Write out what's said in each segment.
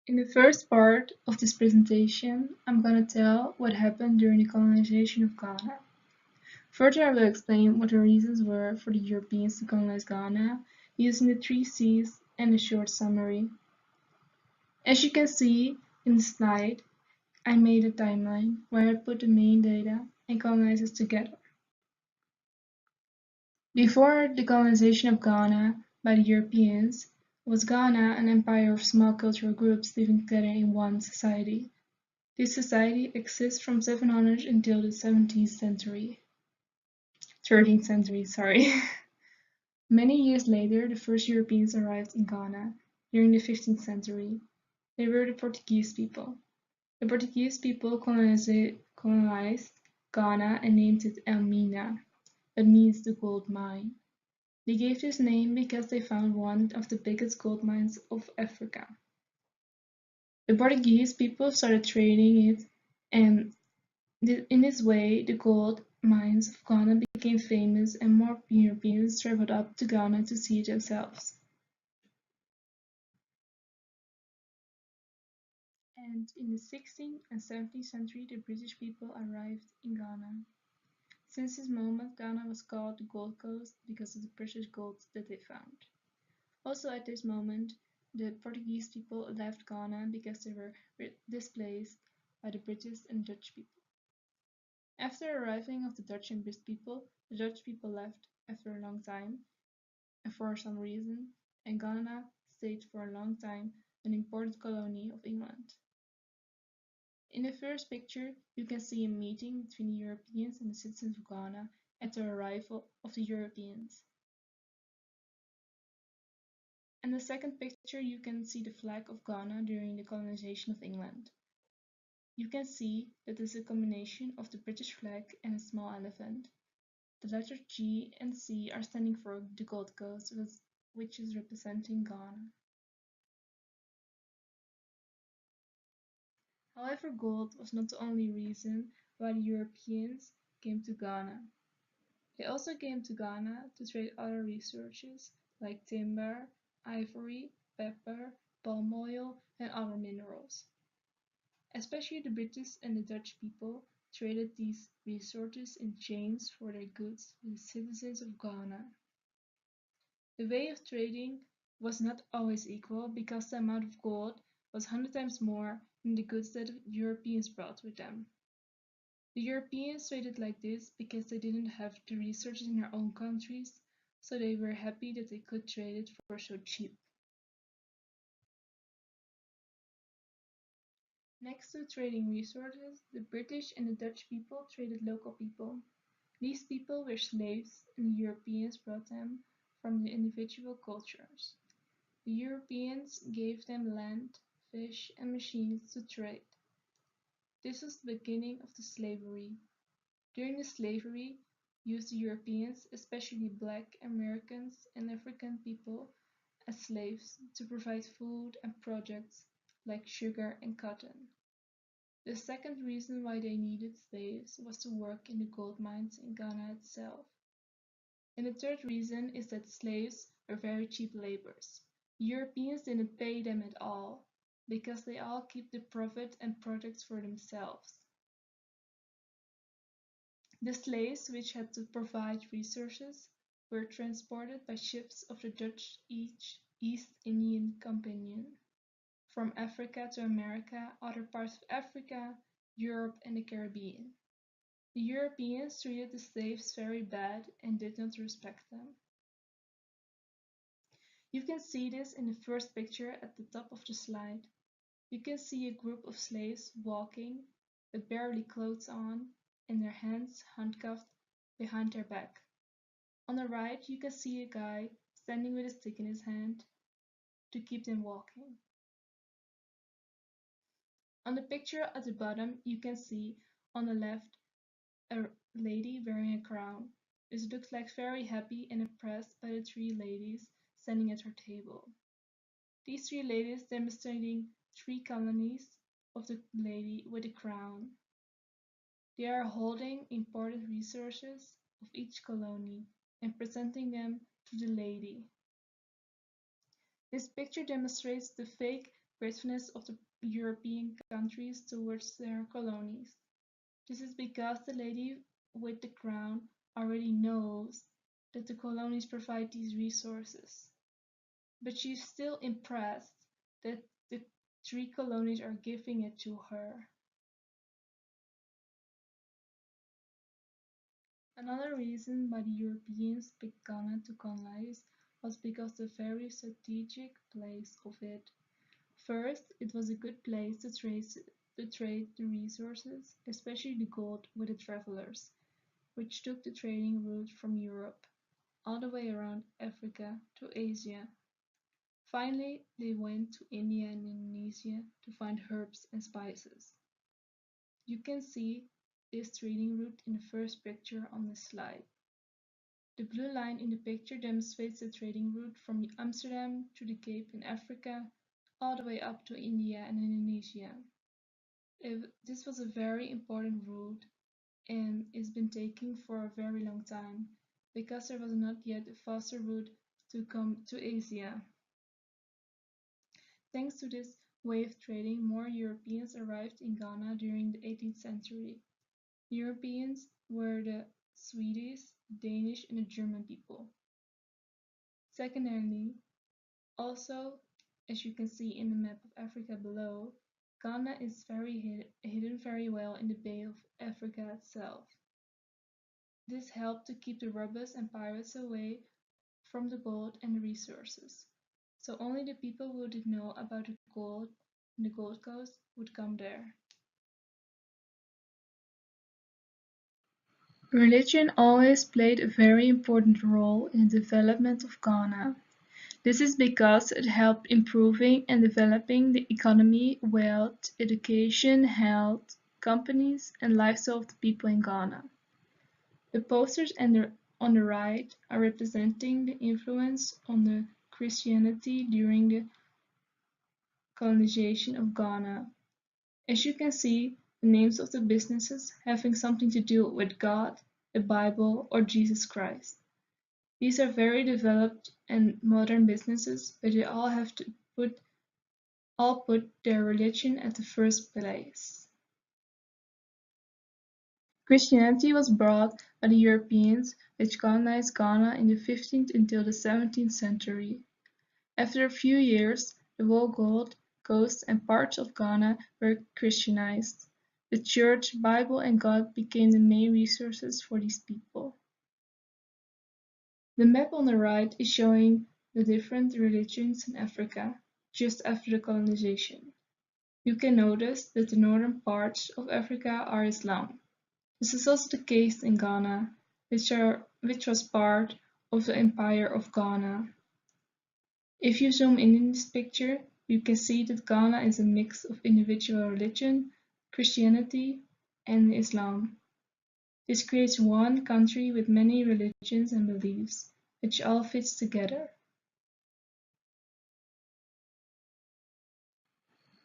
In the first part of this presentation, I'm going to tell what happened during the colonization of Ghana. Further, I will explain what the reasons were for the Europeans to colonize Ghana using the 3 Cs and a short summary. As you can see in the slide, I made a timeline where I put the main data and colonizers together. Before the colonization of Ghana by the Europeans, was Ghana an empire of small cultural groups living together in one society. This society exists from 700 until the 17th century. 13th century, sorry. Many years later, the first Europeans arrived in Ghana during the 15th century. They were the Portuguese people. The Portuguese people colonized Ghana and named it Elmina, that means the gold mine. They gave this name because they found one of the biggest gold mines of Africa. The Portuguese people started trading it, and in this way the gold mines of Ghana became famous and more Europeans traveled up to Ghana to see it themselves. And in the 16th and 17th century the British people arrived in Ghana. Since this moment Ghana was called the Gold Coast because of the precious gold that they found. Also at this moment the Portuguese people left Ghana because they were displaced by the British and Dutch people. After arriving of the Dutch and British people, the Dutch people left after a long time, and for some reason, and Ghana stayed for a long time an important colony of England. In the first picture, you can see a meeting between the Europeans and the citizens of Ghana at the arrival of the Europeans. In the second picture, you can see the flag of Ghana during the colonization of England. You can see that is a combination of the British flag and a small elephant. The letters G and C are standing for the Gold Coast, which is representing Ghana. However, gold was not the only reason why the Europeans came to Ghana. They also came to Ghana to trade other resources like timber, ivory, pepper, palm oil, and other minerals. Especially the British and the Dutch people traded these resources in chains for their goods with the citizens of Ghana. The way of trading was not always equal because the amount of gold was 100 times more than the goods that the Europeans brought with them. The Europeans traded like this because they didn't have the resources in their own countries, so they were happy that they could trade it for so cheap. Next to trading resources, the British and the Dutch people traded local people. These people were slaves and the Europeans brought them from the individual cultures. The Europeans gave them land, fish, and machines to trade. This was the beginning of the slavery. During the slavery, used the Europeans, especially black Americans and African people, as slaves to provide food and products like sugar and cotton. The second reason why they needed slaves was to work in the gold mines in Ghana itself. And the third reason is that slaves were very cheap laborers. Europeans didn't pay them at all, because they all keep the profit and products for themselves. The slaves, which had to provide resources, were transported by ships of the Dutch East Indian Company from Africa to America, other parts of Africa, Europe, and the Caribbean. The Europeans treated the slaves very bad and did not respect them. You can see this in the first picture at the top of the slide. You can see a group of slaves walking, with barely clothes on, and their hands handcuffed behind their back. On the right, you can see a guy standing with a stick in his hand to keep them walking. On the picture at the bottom, you can see on the left a lady wearing a crown. This looks like very happy and impressed by the 3 ladies standing at her table. These 3 ladies demonstrating 3 colonies of the lady with the crown. They are holding important resources of each colony and presenting them to the lady. This picture demonstrates the fake gratefulness of the European countries towards their colonies. This is because the lady with the crown already knows that the colonies provide these resources, but she's still impressed that the three colonies are giving it to her. Another reason why the Europeans picked Ghana to colonize was because the very strategic place of it. First, it was a good place to trade the resources, especially the gold, with the travelers, which took the trading route from Europe all the way around Africa to Asia. Finally, they went to India and Indonesia to find herbs and spices. You can see this trading route in the first picture on this slide. The blue line in the picture demonstrates the trading route from Amsterdam to the Cape in Africa, all the way up to India and Indonesia. This was a very important route and it's been taking for a very long time because there was not yet a faster route to come to Asia. Thanks to this way of trading, more Europeans arrived in Ghana during the 18th century. Europeans were the Swedish, Danish, and the German people. Secondly, also, as you can see in the map of Africa below, Ghana is hidden very well in the Bay of Africa itself. This helped to keep the robbers and pirates away from the gold and the resources. So only the people who did know about the gold in the Gold Coast would come there. Religion always played a very important role in the development of Ghana. This is because it helped improving and developing the economy, wealth, education, health, companies, and lifestyle of the people in Ghana. The posters on the right are representing the influence on the Christianity during the colonization of Ghana. As you can see, the names of the businesses having something to do with God, the Bible, or Jesus Christ. These are very developed and modern businesses, but they all have to put their religion at the first place. Christianity was brought by the Europeans, which colonized Ghana in the 15th until the 17th century. After a few years, the whole Gold Coast and parts of Ghana were Christianized. The Church, Bible, and God became the main resources for these people. The map on the right is showing the different religions in Africa just after the colonization. You can notice that the northern parts of Africa are Islam. This is also the case in Ghana, which was part of the Empire of Ghana. If you zoom in this picture, you can see that Ghana is a mix of individual religion, Christianity, and Islam. This creates one country with many religions and beliefs, which all fits together.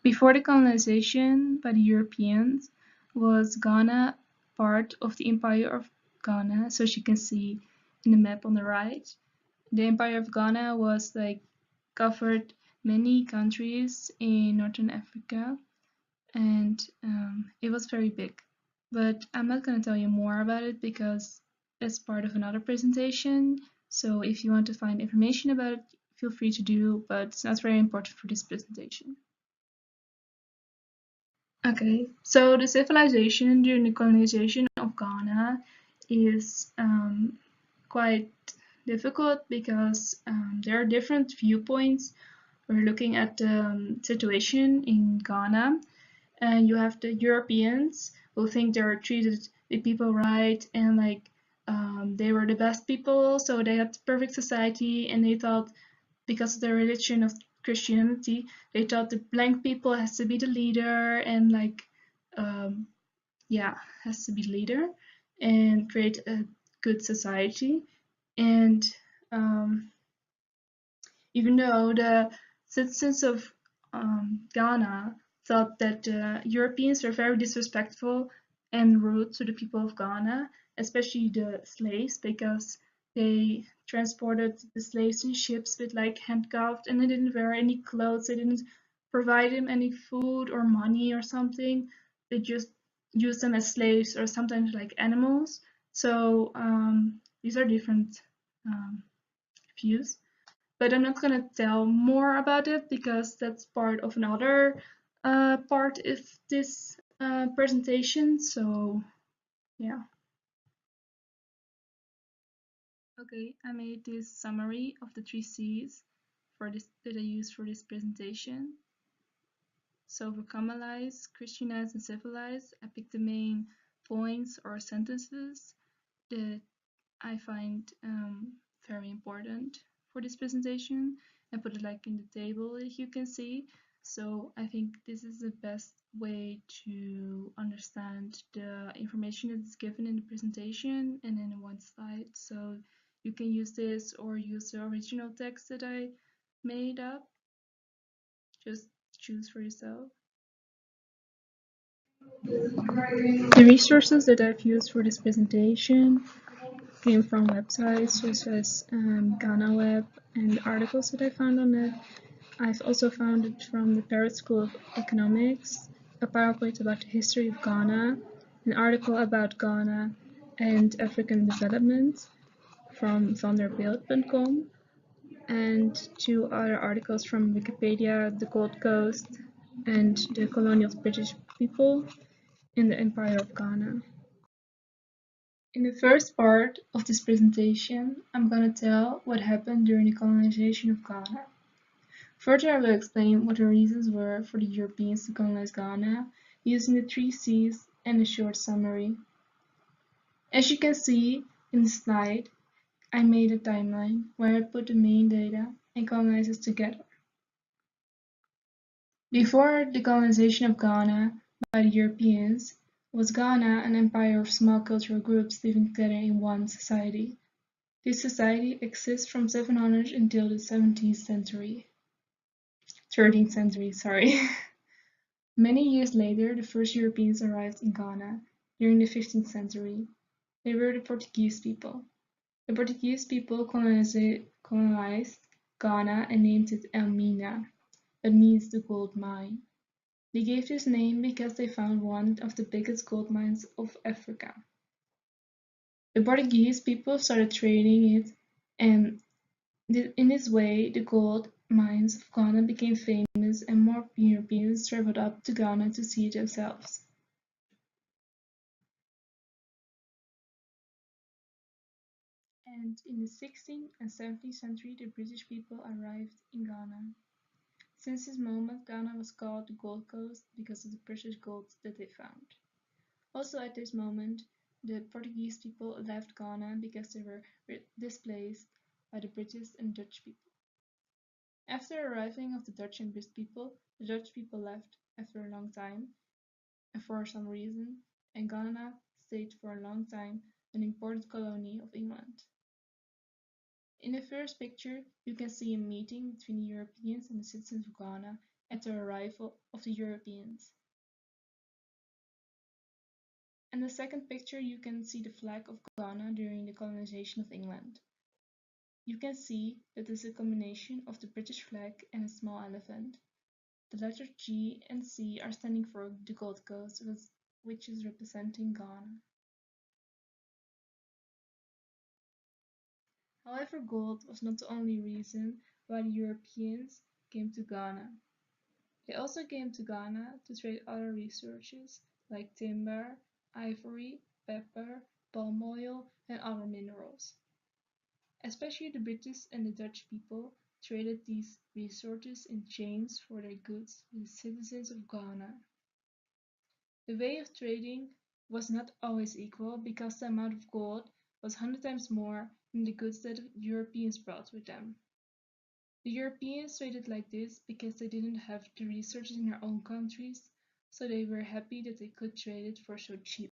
Before the colonization by the Europeans, was Ghana part of the Empire of Ghana, so as you can see in the map on the right. The Empire of Ghana was covered many countries in Northern Africa and it was very big. But I'm not going to tell you more about it because it's part of another presentation. So if you want to find information about it, feel free to do, but it's not very important for this presentation. Okay, so the civilization during the colonization of Ghana is quite difficult because there are different viewpoints. We're looking at the situation in Ghana, and you have the Europeans who think they are treated the people right and they were the best people, so they had the perfect society, and they thought because of their religion of Christianity, they thought the blank people has to be the leader and has to be leader and create a good society. And even though the citizens of Ghana thought that Europeans were very disrespectful and rude to the people of Ghana, especially the slaves, because they transported the slaves in ships with handcuffed and they didn't wear any clothes, they didn't provide them any food or money or something. They just use them as slaves or sometimes like animals. So these are different um, views. But I'm not gonna tell more about it because that's part of another part of this presentation. So yeah. Okay, I made this summary of the 3 C's for this that I use for this presentation. So for commonize, Christianize, and civilize, I picked the main points or sentences that I find very important for this presentation and put it like in the table that you can see. So I think this is the best way to understand the information that is given in the presentation and in one slide. So you can use this or use the original text that I made up. Just choose for yourself. The resources that I've used for this presentation came from websites such as Ghana Web and articles that I found on it. I've also found it from the Paris School of Economics, a PowerPoint about the history of Ghana, an article about Ghana and African development from vanderbilt.com, and 2 other articles from Wikipedia, the Gold Coast, and the colonial British people in the Empire of Ghana. In the first part of this presentation, I'm going to tell what happened during the colonization of Ghana. Further, I will explain what the reasons were for the Europeans to colonize Ghana using the 3 C's and a short summary. As you can see in the slide, I made a timeline where I put the main data and colonizers together. Before the colonization of Ghana by the Europeans, was Ghana an empire of small cultural groups living together in one society. This society exists from 700 until the 13th century. Many years later, the first Europeans arrived in Ghana during the 15th century. They were the Portuguese people. The Portuguese people colonized Ghana and named it Elmina, that means the gold mine. They gave this name because they found one of the biggest gold mines of Africa. The Portuguese people started trading it, and in this way the gold mines of Ghana became famous and more Europeans traveled up to Ghana to see it themselves. And in the 16th and 17th century the British people arrived in Ghana. Since this moment Ghana was called the Gold Coast because of the precious gold that they found. Also at this moment the Portuguese people left Ghana because they were displaced by the British and Dutch people. After arriving of the Dutch and British people, the Dutch people left after a long time and for some reason, and Ghana stayed for a long time an important colony of England. In the first picture, you can see a meeting between the Europeans and the citizens of Ghana at the arrival of the Europeans. In the second picture, you can see the flag of Ghana during the colonization of England. You can see that it is a combination of the British flag and a small elephant. The letters G and C are standing for the Gold Coast, which is representing Ghana. However, gold was not the only reason why the Europeans came to Ghana. They also came to Ghana to trade other resources like timber, ivory, pepper, palm oil, and other minerals. Especially the British and the Dutch people traded these resources in exchange for their goods with the citizens of Ghana. The way of trading was not always equal because the amount of gold was 100 times more than the goods that Europeans brought with them. The Europeans traded like this because they didn't have the resources in their own countries, so they were happy that they could trade it for so cheap.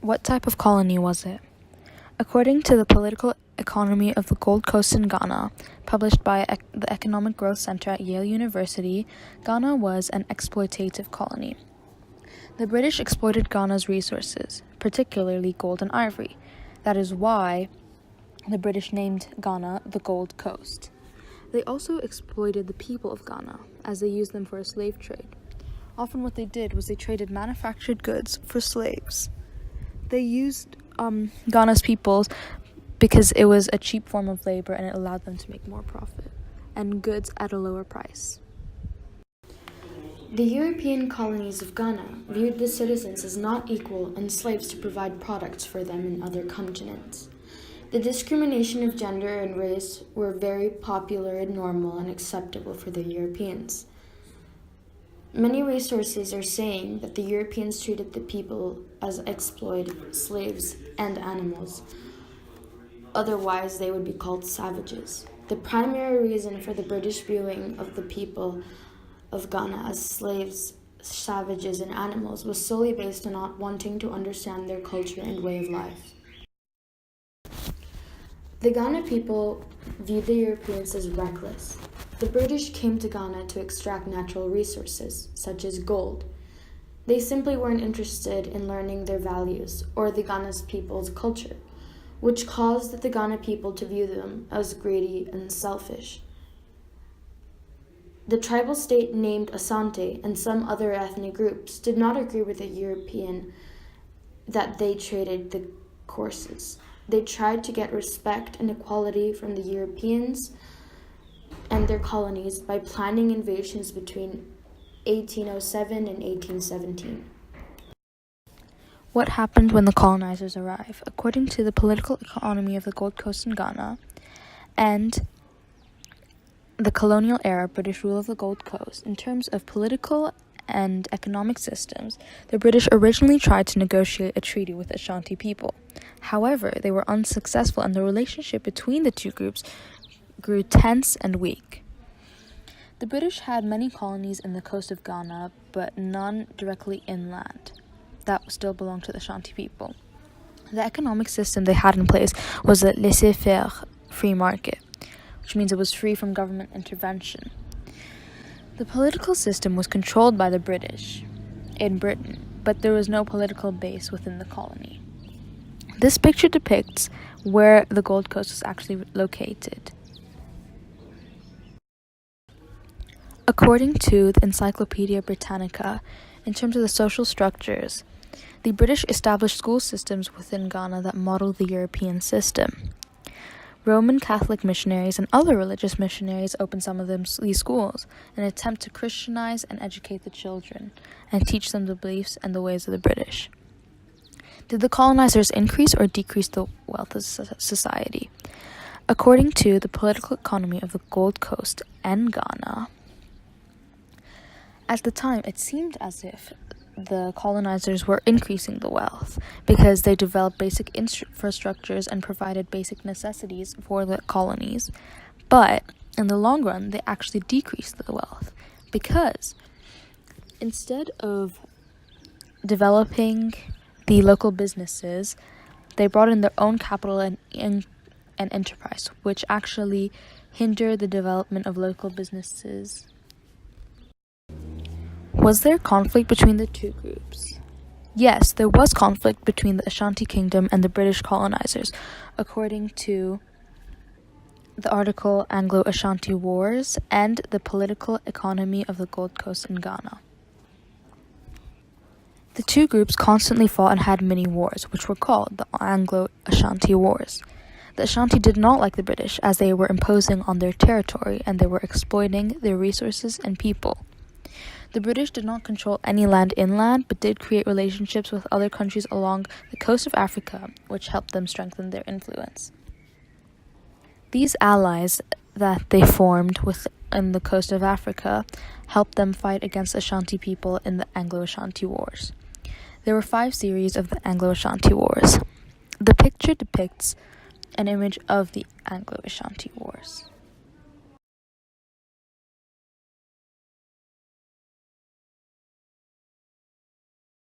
What type of colony was it? According to the Political Economy of the Gold Coast in Ghana, published by the Economic Growth Center at Yale University, Ghana was an exploitative colony. The British exploited Ghana's resources, particularly gold and ivory. That is why the British named Ghana the Gold Coast. They also exploited the people of Ghana, as they used them for a slave trade. Often what they did was they traded manufactured goods for slaves. They used Ghana's peoples because it was a cheap form of labor and it allowed them to make more profit, and goods at a lower price. The European colonies of Ghana viewed the citizens as not equal and slaves to provide products for them in other continents. The discrimination of gender and race were very popular and normal and acceptable for the Europeans. Many resources are saying that the Europeans treated the people as exploited slaves and animals. Otherwise, they would be called savages. The primary reason for the British viewing of the people of Ghana as slaves, savages, and animals was solely based on not wanting to understand their culture and way of life. The Ghana people viewed the Europeans as reckless. The British came to Ghana to extract natural resources, such as gold. They simply weren't interested in learning their values or the Ghana's people's culture, which caused the Ghana people to view them as greedy and selfish. The tribal state named Asante and some other ethnic groups did not agree with the European that they traded the courses. They tried to get respect and equality from the Europeans and their colonies by planning invasions between 1807 and 1817. What happened when the colonizers arrived? According to the political economy of the Gold Coast in Ghana and the colonial era British rule of the Gold Coast, in terms of political and economic systems, the British originally tried to negotiate a treaty with the Ashanti people. However, they were unsuccessful and the relationship between the two groups grew tense and weak. The British had many colonies in the coast of Ghana, but none directly inland. That still belonged to the Ashanti people. The economic system they had in place was a laissez-faire free market, which means it was free from government intervention. The political system was controlled by the British in Britain, but there was no political base within the colony. This picture depicts where the Gold Coast was actually located. According to the Encyclopedia Britannica, in terms of the social structures, the British established school systems within Ghana that modeled the European system. Roman Catholic missionaries and other religious missionaries opened some of these schools in an attempt to Christianize and educate the children and teach them the beliefs and the ways of the British. Did the colonizers increase or decrease the wealth of society? According to the political economy of the Gold Coast and Ghana, at the time it seemed as if the colonizers were increasing the wealth because they developed basic infrastructures and provided basic necessities for the colonies. But in the long run, they actually decreased the wealth because instead of developing the local businesses, they brought in their own capital and enterprise, which actually hindered the development of local businesses. Was there conflict between the two groups? Yes, there was conflict between the Ashanti Kingdom and the British colonizers, according to the article Anglo-Ashanti Wars and the Political Economy of the Gold Coast in Ghana. The two groups constantly fought and had many wars, which were called the Anglo-Ashanti Wars. The Ashanti did not like the British as they were imposing on their territory and they were exploiting their resources and people. The British did not control any land inland, but did create relationships with other countries along the coast of Africa, which helped them strengthen their influence. These allies that they formed within the coast of Africa helped them fight against Ashanti people in the Anglo-Ashanti Wars. There were 5 series of the Anglo-Ashanti Wars. The picture depicts an image of the Anglo-Ashanti Wars.